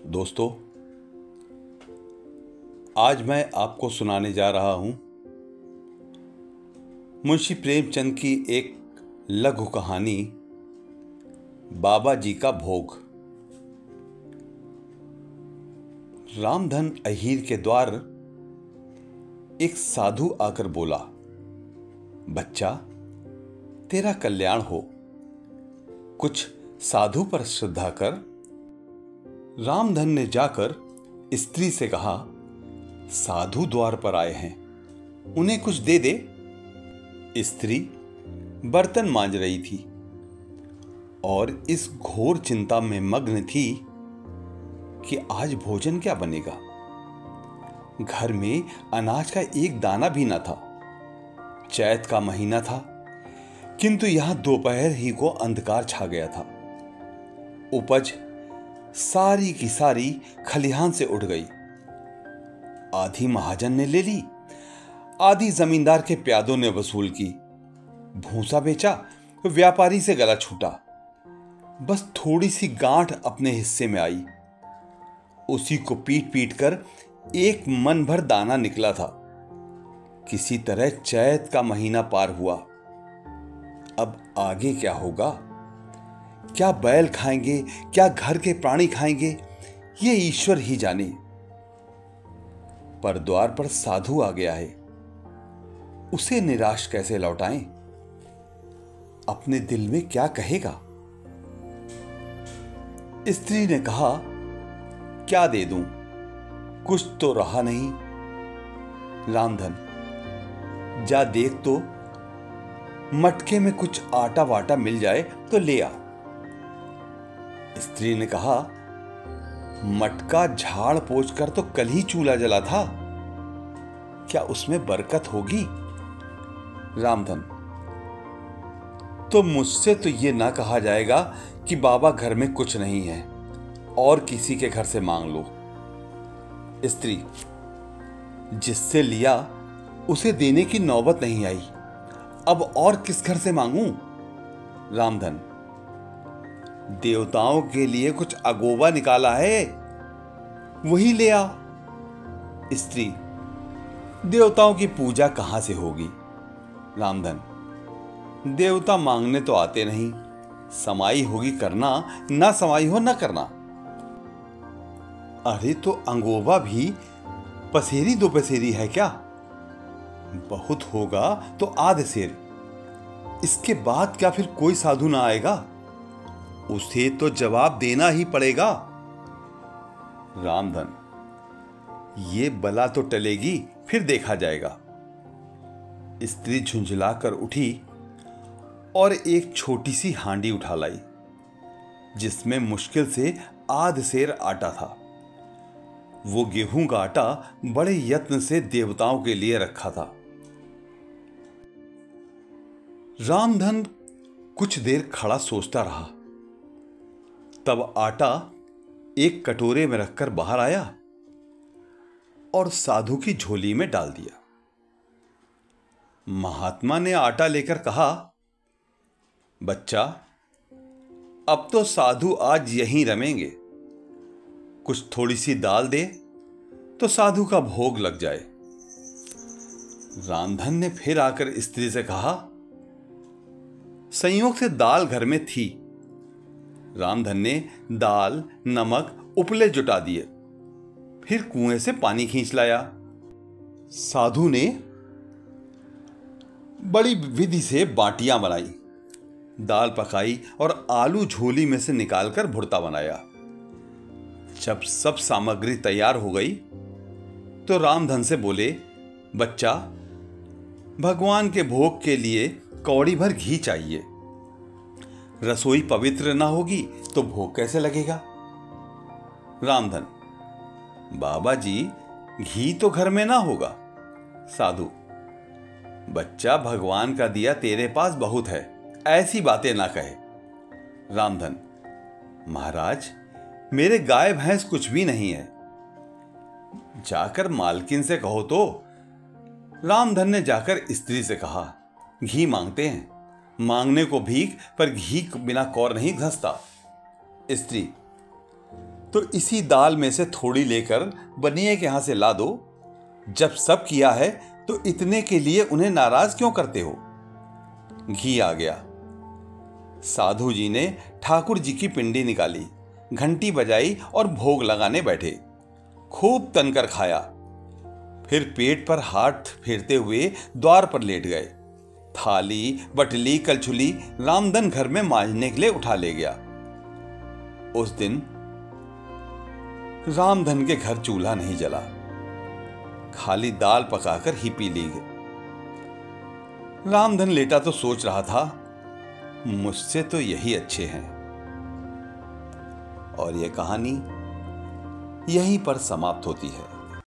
दोस्तों, आज मैं आपको सुनाने जा रहा हूं मुंशी प्रेमचंद की एक लघु कहानी बाबा जी का भोग। रामधन अहीर के द्वार एक साधु आकर बोला, बच्चा, तेरा कल्याण हो, कुछ साधु पर श्रद्धा कर। रामधन ने जाकर स्त्री से कहा, साधु द्वार पर आए हैं, उन्हें कुछ दे दे। स्त्री बर्तन मांज रही थी और इस घोर चिंता में मग्न थी कि आज भोजन क्या बनेगा। घर में अनाज का एक दाना भी न था। चैत का महीना था, किंतु यहां दोपहर ही को अंधकार छा गया था। उपज सारी की सारी खलिहान से उड़ गई। आधी महाजन ने ले ली, आधी जमींदार के प्यादों ने वसूल की। भूसा बेचा तो व्यापारी से गला छूटा। बस थोड़ी सी गांठ अपने हिस्से में आई, उसी को पीट पीट कर एक मन भर दाना निकला था। किसी तरह चैत का महीना पार हुआ। अब आगे क्या होगा? क्या बैल खाएंगे, क्या घर के प्राणी खाएंगे, ये ईश्वर ही जाने। पर द्वार पर साधु आ गया है, उसे निराश कैसे लौटाएं? अपने दिल में क्या कहेगा? स्त्री ने कहा, क्या दे दूं, कुछ तो रहा नहीं। रामधन, जा देख तो, मटके में कुछ आटा वाटा मिल जाए तो ले आ। स्त्री ने कहा, मटका झाड़ पोंछ कर तो कल ही चूल्हा जला था, क्या उसमें बरकत होगी? रामधन, तो मुझसे तो यह ना कहा जाएगा कि बाबा घर में कुछ नहीं है और किसी के घर से मांग लो। स्त्री, जिससे लिया उसे देने की नौबत नहीं आई, अब और किस घर से मांगूं? रामधन, देवताओं के लिए कुछ अगोबा निकाला है, वही ले आ। स्त्री, देवताओं की पूजा कहां से होगी? रामधन, देवता मांगने तो आते नहीं, समाई होगी करना, ना समाई हो ना करना। अरे तो अंगोबा भी पसेरी दो पसेरी है क्या? बहुत होगा तो आध सेर, इसके बाद क्या फिर कोई साधु ना आएगा? उसे तो जवाब देना ही पड़ेगा। रामधन, ये बला तो टलेगी, फिर देखा जाएगा। स्त्री झुंझलाकर उठी और एक छोटी सी हांडी उठा लाई, जिसमें मुश्किल से आध सेर आटा था। वो गेहूं का आटा बड़े यत्न से देवताओं के लिए रखा था। रामधन कुछ देर खड़ा सोचता रहा। तब आटा एक कटोरे में रखकर बाहर आया और साधु की झोली में डाल दिया। महात्मा ने आटा लेकर कहा, बच्चा, अब तो साधु आज यहीं रमेंगे, कुछ थोड़ी सी दाल दे तो साधु का भोग लग जाए। रामधन ने फिर आकर स्त्री से कहा, संयोग से दाल घर में थी। रामधन ने दाल, नमक, उपले जुटा दिए, फिर कुएं से पानी खींच लाया। साधु ने बड़ी विधि से बाटियां बनाई, दाल पकाई और आलू झोली में से निकालकर भुर्ता बनाया। जब सब सामग्री तैयार हो गई तो रामधन से बोले, बच्चा, भगवान के भोग के लिए कौड़ी भर घी चाहिए। रसोई पवित्र ना होगी तो भोग कैसे लगेगा? रामधन, बाबा जी, घी तो घर में ना होगा। साधु, बच्चा, भगवान का दिया तेरे पास बहुत है, ऐसी बातें ना कहे। रामधन, महाराज, मेरे गाय भैंस कुछ भी नहीं है, जाकर मालकिन से कहो तो। रामधन ने जाकर स्त्री से कहा, घी मांगते हैं। मांगने को भीख, पर घी बिना कौर नहीं धंसता। स्त्री, तो इसी दाल में से थोड़ी लेकर बनिए के यहां से ला दो। जब सब किया है तो इतने के लिए उन्हें नाराज क्यों करते हो? घी आ गया। साधु जी ने ठाकुर जी की पिंडी निकाली, घंटी बजाई और भोग लगाने बैठे। खूब तनकर खाया, फिर पेट पर हाथ फेरते हुए द्वार पर लेट गए। थाली, बटली, कलछुली रामधन घर में मांजने के लिए उठा ले गया। उस दिन रामधन के घर चूल्हा नहीं जला, खाली दाल पकाकर ही पी ली गई। रामधन लेटा तो सोच रहा था, मुझसे तो यही अच्छे हैं। और यह कहानी यहीं पर समाप्त होती है।